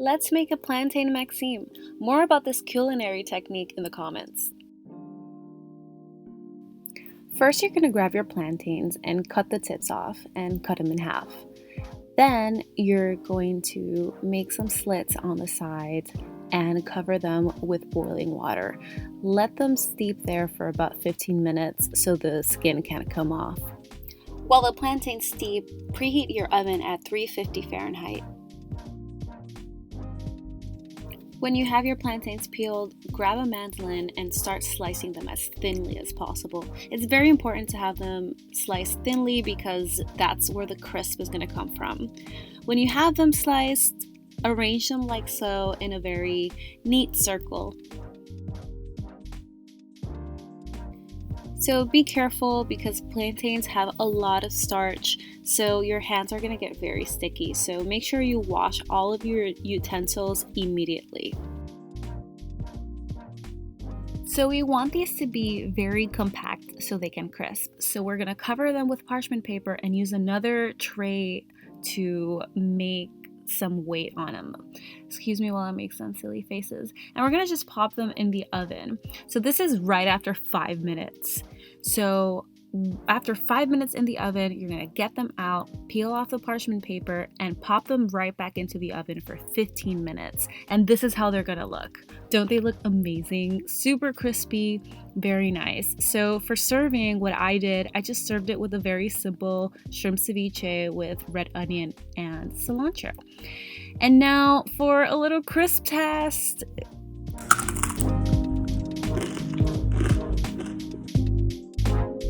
Let's make a plantain maxime. More about this culinary technique in the comments. First, you're going to grab your plantains and cut the tips off and cut them in half. Then you're going to make some slits on the sides and cover them with boiling water. Let them steep there for about 15 minutes so the skin can't come off. While the plantains steep, preheat your oven at 350 Fahrenheit. When you have your plantains peeled, grab a mandolin and start slicing them as thinly as possible. It's very important to have them sliced thinly because that's where the crisp is going to come from. When you have them sliced, arrange them like so in a very neat circle. So be careful because plantains have a lot of starch, so your hands are going to get very sticky. So make sure you wash all of your utensils immediately. So we want these to be very compact so they can crisp. So we're going to cover them with parchment paper and use another tray to make some weight on them. Excuse me while I make some silly faces. And we're going to just pop them in the oven. So this is right after 5 minutes. So after 5 minutes in the oven, you're going to get them out, peel off the parchment paper, and pop them right back into the oven for 15 minutes. And this is how they're going to look. Don't they look amazing? Super crispy, very nice. So for serving, what I did, I just served it with a very simple shrimp ceviche with red onion and cilantro. And now for a little crisp test.